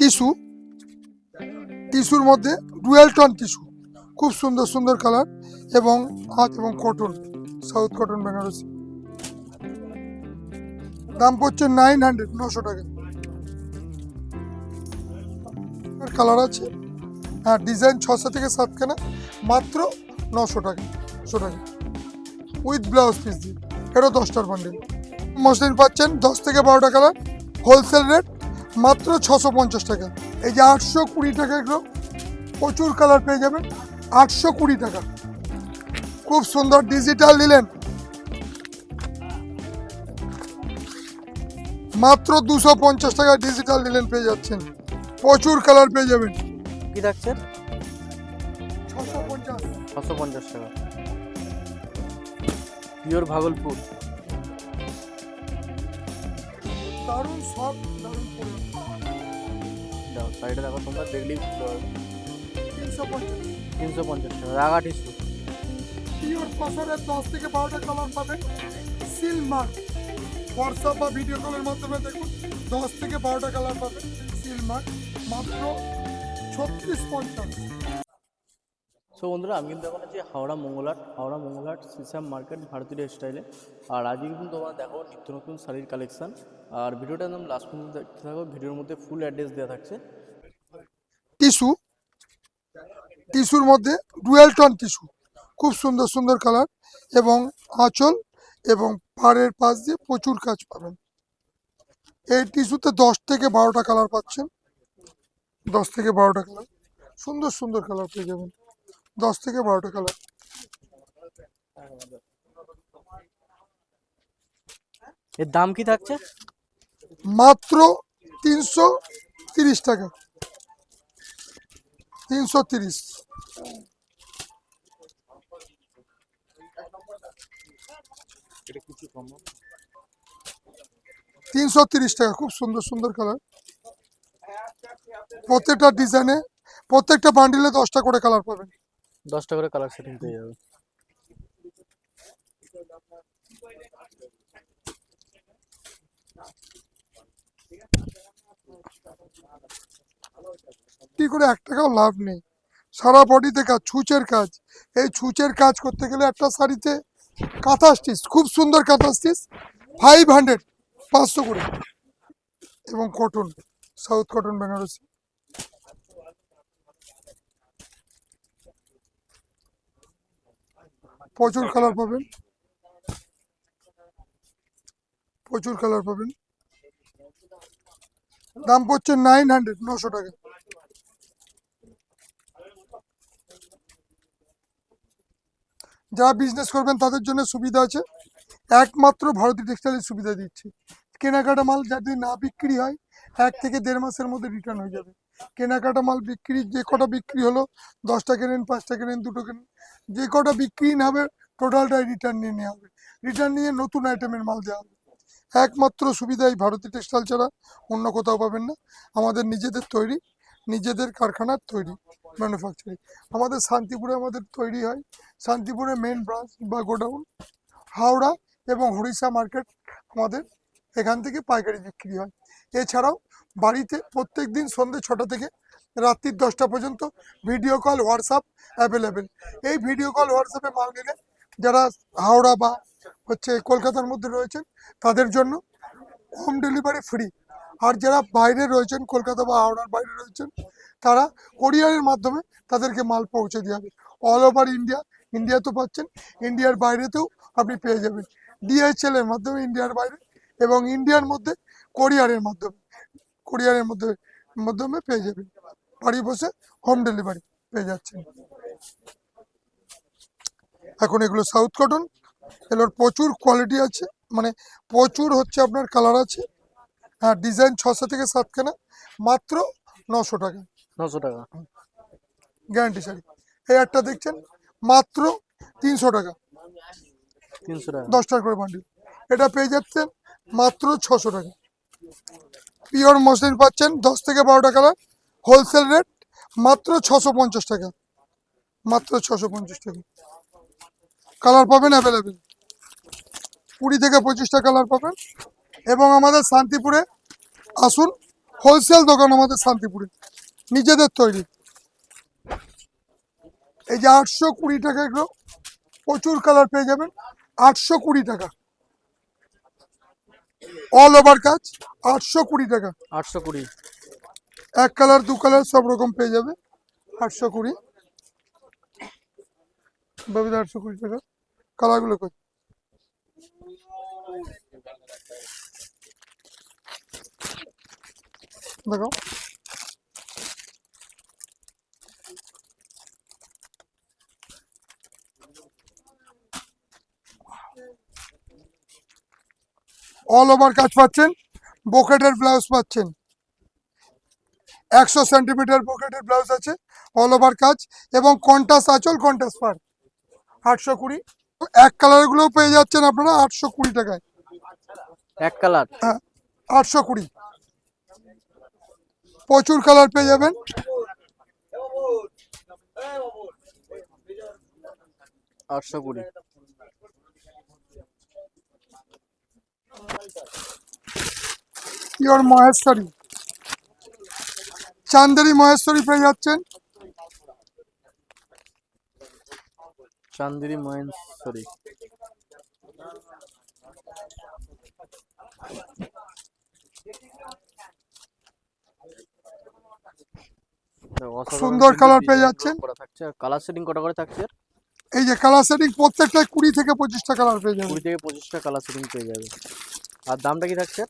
Tissue, টিস্যুর মধ্যে dual tone tissue, খুব সুন্দর সুন্দর কালার এবং হাত এবং কটন, সাউথ কটন বেনারসি। দাম পড়ছে 900, 900 টাকা। কালার আছে, হ্যাঁ ডিজাইন 600 থেকে 7খানা, মাত্র 900 টাকা, 900 টাকা উইথ ব্লাউজ পিস দিয়ে। এটা 10টার বান্ডেল। মসলিন পাচ্ছেন 10 থেকে 12টা কালার, হোলসেল রেট মাত্র 650 টাকা। এই যে 820 টাকা, এগুলো প্রচুর কালার পেয়ে যাবেন, 820 টাকা। খুব সুন্দর ডিজিটাল নিলেন মাত্র 250 টাকা, ডিজিটাল নিলেন পেয়ে যাচ্ছেন, প্রচুর কালার পেয়ে যাবেন। কি রাখছেন? 650। 650 টাকা। পিওর ভাগলপুর। দারুণ সব, দারুণ পরে। দাও সাইডে দেখো, তোমরা দেখলেই 350। 350 টাকা। রাগা টিস্যু। পিওর ফসলের 10 থেকে 12টা কালার পাবেন, সিল মার্ক। হোয়াটসঅ্যাপ বা ভিডিও কলের মাধ্যমে দেখুন, 10 থেকে 12টা কালার পাবেন, সিল মার্ক, মাত্র 3650। সো বন্ধুরা, আমি কিন্তু এখন আছি হাওড়া মঙ্গলহাট সিসাম মার্কেট ভারতীয় টেক্সটাইলে। আর আজকে কিন্তু তোমরা দেখো নিত্য নতুন শাড়ির কালেকশন। আর ভিডিওটা একদম লাস্ট পর্যন্ত দেখতে থাকো, ভিডিওর মধ্যে ফুল অ্যাড্রেস দেওয়া থাকছে। টিস্যু, টিস্যুর মধ্যে ডুয়েল টোন টিস্যু, খুব সুন্দর সুন্দর কালার এবং আঁচল এবং পাড়ের পাশ দিয়ে প্রচুর কাজ পাবেন। এই টিস্যুতে 10 থেকে 12টা কালার পাচ্ছেন, 10 থেকে 12টা কালার, সুন্দর সুন্দর কালার পেয়ে যাবেন, 10 থেকে 12টা কালার। এর দাম কি থাকছে? মাত্র 330 টাকা, 330। 330 টাকা, খুব সুন্দর সুন্দর কালার। প্রত্যেকটা ডিজাইনে, প্রত্যেকটা বান্ডিলে 10টা করে কালার পাবেন। 10টা করে কালার সেটিং পেয়ে যাবে। কি করে 1 টাকাও লাভ নেই, সারা বডিতে কাজ, ছুঁচের কাজ। এই ছুঁচের কাজ করতে গেলে একটা শাড়িতে কাঁথা স্টিচ, খুব সুন্দর কাঁথা স্টিচ, 500, 500 করে, এবং কটন, সাউথ কটন বেনারসি। প্রচুর কালার পাবেন, প্রচুর কালার পাবেন। দাম পড়ছে 900, 900 টাকা। যারা বিজনেস করবেন তাদের জন্য সুবিধা আছে, একমাত্র ভারতী টেক্সটাইলের সুবিধা দিচ্ছে। কেনাকাটা মাল যদি না বিক্রি হয়, 1 থেকে 1.5 মাসের মধ্যে রিটার্ন হয়ে যাবে। কেনাকাটা মাল বিক্রি, যে কটা বিক্রি হলো, 10টা কেনেন, 5টা কেনেন, 2টো কেনেন, যে কটা বিক্রি না হবে টোটালটাই রিটার্ন নিয়ে নেওয়া হবে। রিটার্ন নিয়ে নতুন আইটেমের মাল দেওয়া হবে। একমাত্র সুবিধা এই ভারতী টেক্সটাইল ছাড়া অন্য কোথাও পাবেন না। আমাদের নিজেদের তৈরি, নিজেদের কারখানার তৈরি, ম্যানুফ্যাকচারিং। আমাদের শান্তিপুরে আমাদের তৈরি হয়, শান্তিপুরে মেন ব্রাঞ্চ বা গোডাউন, হাওড়া এবং হরিষা মার্কেট আমাদের, এখান থেকে পাইকারি বিক্রি হয়। এছাড়াও বাড়িতে প্রত্যেক দিন সন্ধ্যে 6টা থেকে রাত্রি 10টা পর্যন্ত ভিডিও কল, হোয়াটসঅ্যাপ অ্যাভেলেবেল। এই ভিডিও কল হোয়াটসঅ্যাপে মাল নিলে যারা হাওড়া বা কলকাতার মধ্যে রয়েছেন তাদের জন্য হোম ডেলিভারি ফ্রি। আর যারা বাইরে রয়েছেন, কলকাতা বা হাওড়ার বাইরে রয়েছেন, তারা কোরিয়ারের মাধ্যমে তাদেরকে মাল পৌঁছে দেওয়া হবে। অল ওভার ইন্ডিয়া, ইন্ডিয়া তো পাচ্ছেন, ইন্ডিয়ার বাইরেতেও আপনি পেয়ে যাবেন, DHL এর মাধ্যমে ইন্ডিয়ার বাইরে, এবং ইন্ডিয়ার মধ্যে কোরিয়ারের মাধ্যমে, কোরিয়ারের মাধ্যমে পেয়ে যাবেন। বাড়ি বসে হোম ডেলিভারি পেয়ে যাচ্ছেন। এখন এগুলো সাউথ কটন, এগুলোর প্রচুর কোয়ালিটি আছে, মানে প্রচুর হচ্ছে আপনার কালার আছে। হ্যাঁ ডিজাইন 600 থেকে 7খানা, মাত্র 900 টাকা, 900 টাকা। গ্যারান্টি শাড়ি। এই একটা দেখছেন মাত্র 300 টাকা, 300 টাকা। 10 টাকা করে বান্ডিল। এটা পেয়ে যাচ্ছেন মাত্র 600 টাকা। পিওর মসলিন পাচ্ছেন 10 থেকে 12টা কালার, হোলসেল রেট মাত্র 650 টাকা, মাত্র 650 টাকা। কালার পাবেন অ্যাভেলেবেল, 20 থেকে 25টা কালার পাবেন। এবং আমাদের শান্তিপুরে আসুন, হোলসেল দোকান আমাদের শান্তিপুরে, নিজেদের তৈরি। এই যে 820 টাকা এগুলো, প্রচুর কালার পেয়ে যাবেন। 820 টাকা, অল ওভার কাজ। 820 টাকা, 820। এক কালার দু কালার সব রকম পেয়ে যাবে। 820, বাবিদা 820 টাকা। কালারগুলো কই দেখো, অল ওভার কাজ পাচ্ছেন। বকেটের ব্লাউজ পাচ্ছেন, 100 সেন্টিমিটার বকেটের ব্লাউজ আছে, অল ওভার কাজ এবং কন্টাস আঁচল, কন্টাস পার। 820, এক কালার গুলো পেয়ে যাচ্ছেন আপনারা 820 টাকায়। এক কালার হ্যাঁ, 820, প্রচুর কালার পেয়ে যাবেন। 820। পিওর মহেশ্বরী, চান্দেরি মহেশ্বরী পেয়ে যাচ্ছেন। চান্দেরি মহেশ্বরী। অসাধারণ সুন্দর কিন্তু কালার পেয়ে ডিজাইন যাচ্ছেন। করা থাকছে। আর কালার সেটিং কটা করে থাকছে? এই যে কালার সেটিং প্রত্যেকটা 20 থেকে 25টা কালার পেয়ে যাবেন। 20 থেকে 25টা কালার সেটিং পেয়ে যাবে। আর দামটা কি থাকছে?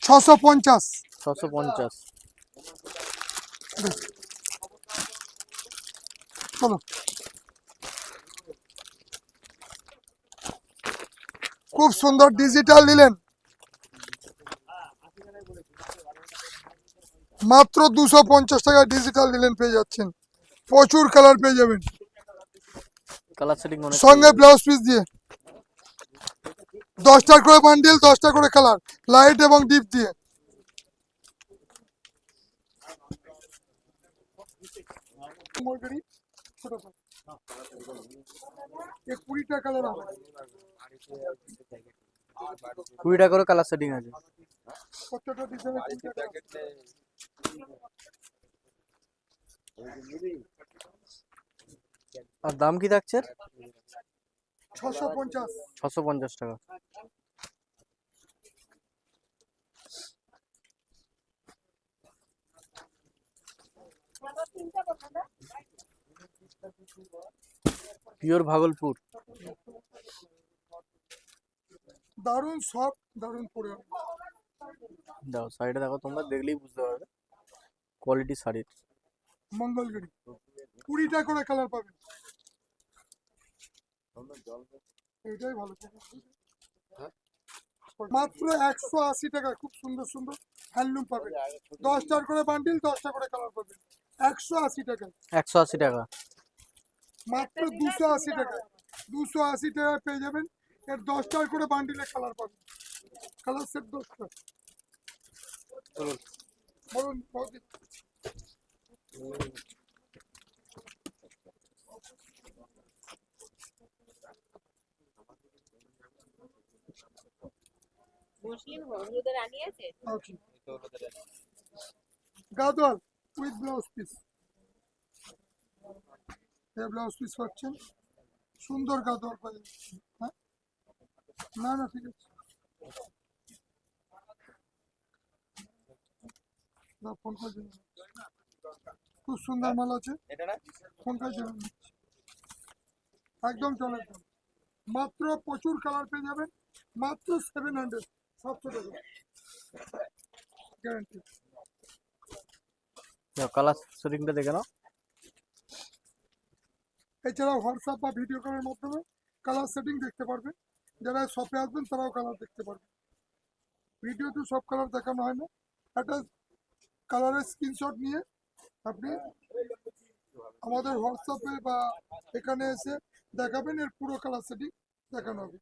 650। 650। চলো, খুব সুন্দর ডিজিটাল নিলেন, মাত্র 250 টাকা ডিজিটাল নিলেন পেয়ে যাচ্ছেন। প্রচুর কালার পেয়ে যাবেন, কালার সেটিং অনেক সঙ্গে ব্লাউজ পিস দিয়ে। 10টা করে বান্ডিল, 10টা করে কালার, লাইট এবং ডিপ দিয়ে। ये 20টা কালার হবে। 20টা করে কালার সেটিং আছে। প্রত্যেকটা ডিজাইনে 20টা কালার। আর দাম কি থাকছে? 650। 650 টাকা। পিওর ভাগলপুর। দারুন সব, দারুন পরে। দেখো শাড়িটা দেখো, তোমরা দেখলেই বুঝতে পারবে কোয়ালিটি শাড়ির। মঙ্গলগিরি, 20টা করে কালার পাবেন। এটাই ভালো। মাত্র 180 টাকা, খুব সুন্দর সুন্দর হ্যান্ডলুম পাবেন। 10টার করে বান্ডিল, 10টা করে কালার পাবেন। 180 টাকা, 180 টাকা। মাত্র 280 টাকা। 280 টাকা পেয়ে যাবেন। এর 10টার করে বান্ডিলে কালার পাবেন। কালার সেট 10টা। বলুন বৌদি। মুসলিম হলুদের রানী আছে। Okay. Gadwal with blouse piece, এই ব্লাউজ পিস পাচ্ছেন। সুন্দর গাদোয়াল পাবেন। হ্যাঁ, না না ঠিক আছে, না ফোন করে জেনে নিন। খুব সুন্দর মাল আছে, ফোন করে জেনে নিন। একদম চলে একদম। মাত্র প্রচুর কালার পেয়ে যাবেন, মাত্র 700, 700 টাকা গ্যারান্টি। দেখো কালার সেটিংটা দেখে নাও। এছাড়াও হোয়াটসঅ্যাপ বা ভিডিও কলের মাধ্যমে কালার সেটিং দেখতে পারবেন। যারা শপে আসবেন তারাও কালার দেখতে পারবেন। ভিডিওতে সব কালার দেখানো হয় না, একটা কালারের স্ক্রিনশট নিয়ে আপনি আমাদের হোয়াটসঅ্যাপে বা এখানে এসে দেখাবেন, এর পুরো কালার সেটিং দেখানো হবে।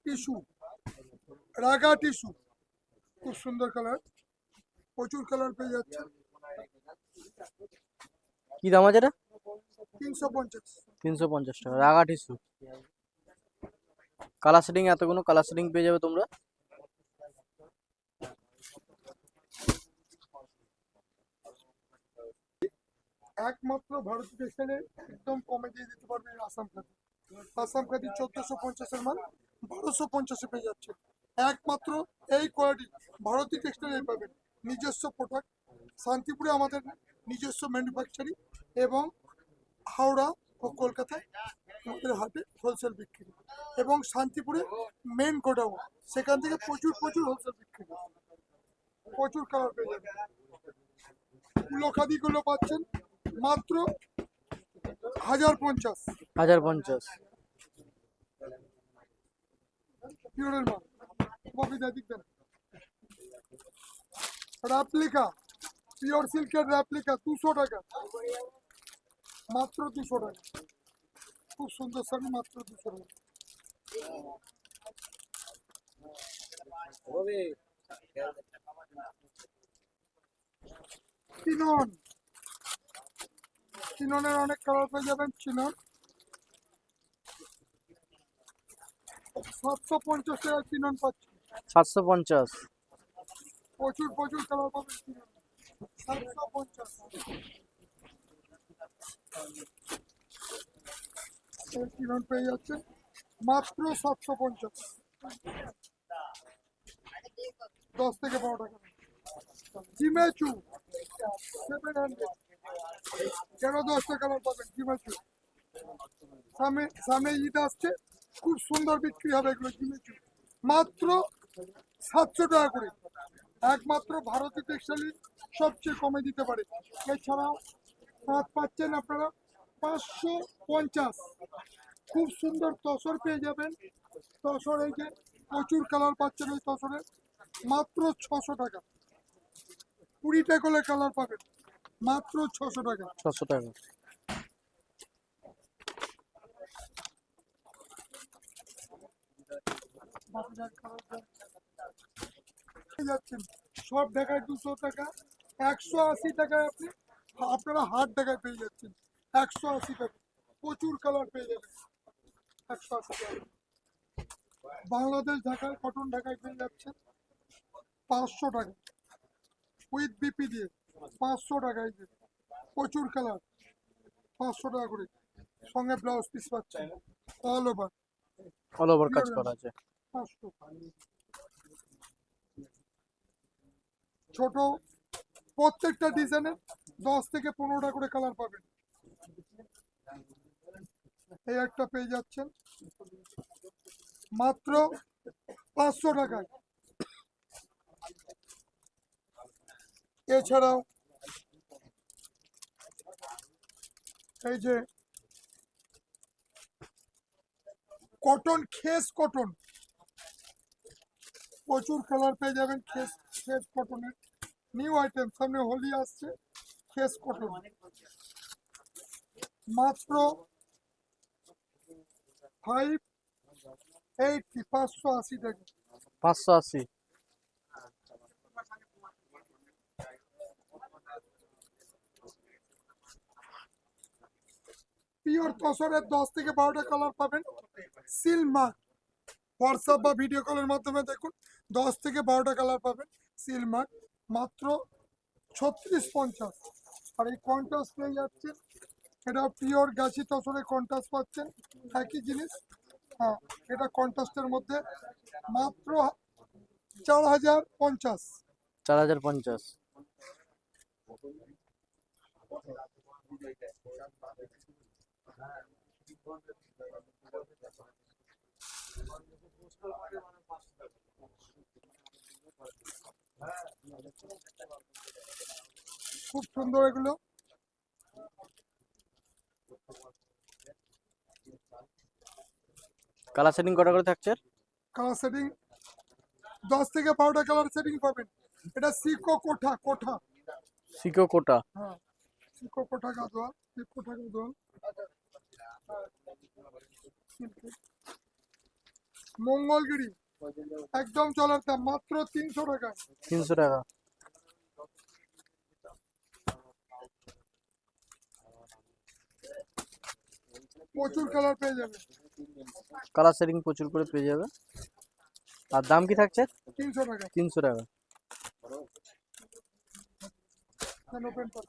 টিস্যু, রাগা টিস্যু, খুব সুন্দর কালার, প্রচুর কালার পেয়ে যাচ্ছে। কি দাম আছে এটা? 350। 350 টাকা। রাগা টিস্যু। কালার সেটিং এতগুলো কালার সেটিং পেয়ে যাবে তোমরা। একমাত্র ভারতী টেক্সটাইলে একদম কমে দিয়ে দিতে পারবে এই আসাম খাদি। আসাম খাদি 1450-এর মাল 1250-এ পেয়ে যাচ্ছে। একমাত্র এই কোয়ালিটি ভারতী টেক্সটাইলে পাবেন। নিজস্ব প্রোডাক্ট, শান্তিপুরে আমাদের নিজস্ব ম্যানুফ্যাকচারিং, এবং হাওড়া ও কলকাতায় আমাদের হাটে হোলসেল বিক্রি, এবং শান্তিপুরে মেন গোডাউন, সেখান থেকে প্রচুর প্রচুর হোলসেল বিক্রি, প্রচুর কালার পেয়ে যাবেন। কুলো খাদিগুলো পাচ্ছেন মাত্র 1050। 1050। পিওরের মাল কবিতা দেখবেন। রেপ্লিকা, পিওর সিল্কের রেপ্লিকা 200 টাকা, মাত্র 200 টাকা। খুব সুন্দর শাড়ি, মাত্র 200 টাকা। চিনন, চিননের অনেক কালার পেয়ে যাবেন। চিনন 750 টাকা চিনন পাচ্ছেন। 750। প্রচুর প্রচুর কালার পাবেন চিনন। 750 এই চিনন পেয়ে যাচ্ছেন মাত্র 750। 10 থেকে 12 টাকা। জিমেচু 700, কেন 10টা কালার পাবেন জিমেচু। সামনে সামনে ঈদ আসছে, খুব সুন্দর বিক্রি হবে এগুলো জিমেচু, মাত্র 700 টাকা করে। একমাত্র ভারতী টেক্সটাইল সবচেয়ে কমে দিতে পারে। এছাড়াও তাঁত পাচ্ছেন আপনারা 550। খুব সুন্দর তসর পেয়ে যাবেন। তসর এই যে প্রচুর কালার পাচ্ছেন ওই তসরে, মাত্র 600 টাকা। 20টা করে কালার পাবেন, মাত্র 600 টাকা। 600 টাকা। যাচ্ছেন সব ঢাকায় 200 টাকা, 180 টাকায় আপনি আপনারা হাট ঢাকায় পেয়ে যাচ্ছেন 180 টাকা। প্রচুর কালার পেয়ে যাবেন 180 টাকা। বাংলাদেশ ঢাকায় কটন ঢাকায় পেয়ে যাচ্ছেন 500 টাকা, উইথ বিপি দিয়ে 500 টাকায়। যে প্রচুর কালার 500 টাকা করে, সঙ্গে ব্লাউজ পিস পাচ্ছেন অল ওভার। অল ওভার কাজ করা আছে। 500। ছোট প্রত্যেকটা ডিজাইনের 10 থেকে 15টা করে কালার পাবেন। এই একটা পেয়ে যাচ্ছেন মাত্র 500 টাকায়। এছাড়াও এই যে কটন, খেস কটন, প্রচুর কালার পেয়ে যাবেন। খেস খেস কটনের নিউ আইটেম, সামনে হোলি আসছে। খেস কটন মাত্র 580, 580 টাকা। 580। পিওর তসরের 10 থেকে 12টা কালার পাবেন। সিল মার্ক, হোয়াটসঅ্যাপ বা ভিডিও কলের মাধ্যমে দেখুন, 10 থেকে 12টা কালার পাবেন। সিল মার্ক মাত্র 3650। আর এই কন্ট্রাস্ট পেয়ে যাচ্ছেন, এটা পিওর গাছি তসরের কন্ট্রাস্ট পাচ্ছেন, একই জিনিস। হ্যাঁ, এটা কন্ট্রাস্টের মধ্যে মাত্র 4050। 4050। খুব সুন্দর এগুলো। কালার সেটিং কটা করে থাকছে? কালার সেটিং 10 থেকে 12টা কালার সেটিং পাবেন। এটা সিকো কোঠা, কোঠা। সিকো কোটা। হ্যাঁ, সিকো কোঠা গাদোয়া, এই কোঠা গাদোয়া। মঙ্গলগিরি একদম চলার দাম মাত্র 300 টাকা। 300 টাকা। প্রচুর কালার পেয়ে যাবে। কালার শেডিং প্রচুর করে পেয়ে যাবে। আর দাম কি থাকছে? 300 টাকা। 300 টাকা। ওপেন পার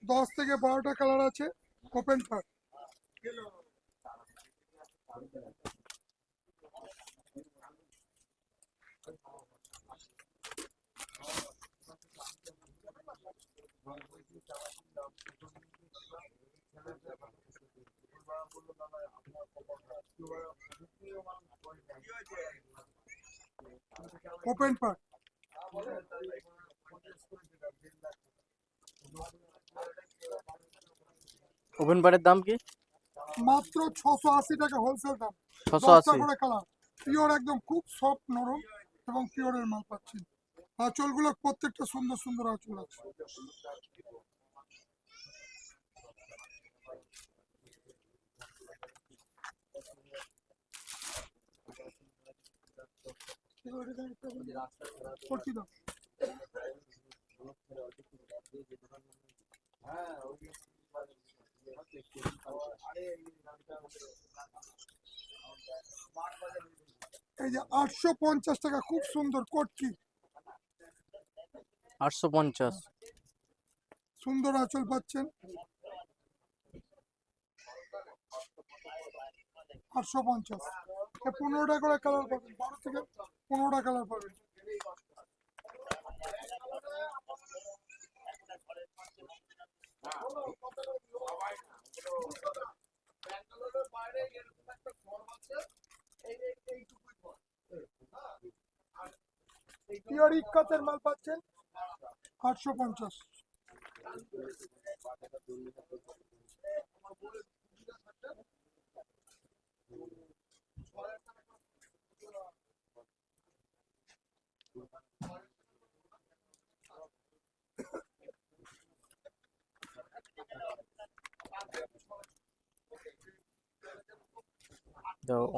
10 থেকে 12টা কালার আছে। ওপেন পার ওপেন পার ওপেন পারের দাম কি? মাত্র 680 টাকা হোলসেল দাম। 680। 10টা করে কালার, পিওর একদম খুব সফট নরম এবং পিওরের মাল পাচ্ছেন। আঁচলগুলো প্রত্যেকটা সুন্দর সুন্দর আঁচল আছে। করছি দাও। এই যে 850 টাকা খুব সুন্দর কোটকি, 850। সুন্দর আঁচল পাচ্ছেন। 850। 15টা করে কালার পাবেন, 12 থেকে 15টা কালার পাবেন। পিওর ইক্কাতের মাল পাচ্ছেন 850।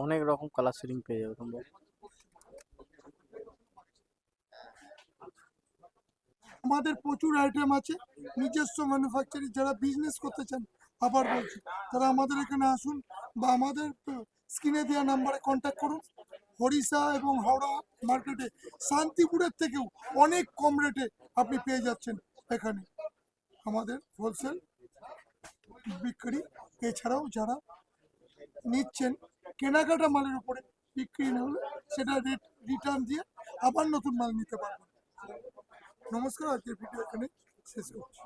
অনেক রকম কালার শেডিং পেয়ে যাবে তোমরা। আমাদের প্রচুর আইটেম আছে, নিজস্ব ম্যানুফ্যাকচারিং। যারা বিজনেস করতে চান, আবার বলছি, তারা আমাদের এখানে আসুন বা আমাদের স্ক্রিনে দেওয়া নাম্বারে কন্ট্যাক্ট করুন। হরিষা এবং হাওড়া মার্কেটে শান্তিপুরের থেকেও অনেক কম রেটে আপনি পেয়ে যাচ্ছেন এখানে আমাদের হোলসেল বিক্রি। এছাড়াও যারা নিচ্ছেন কেনাকাটা মালের উপরে, বিক্রি না হলে সেটা রেট রিটার্ন দিয়ে আবার নতুন মাল নিতে পারবেন। নমস্কার, আজকের ভিডিও এখানে শেষ করছি।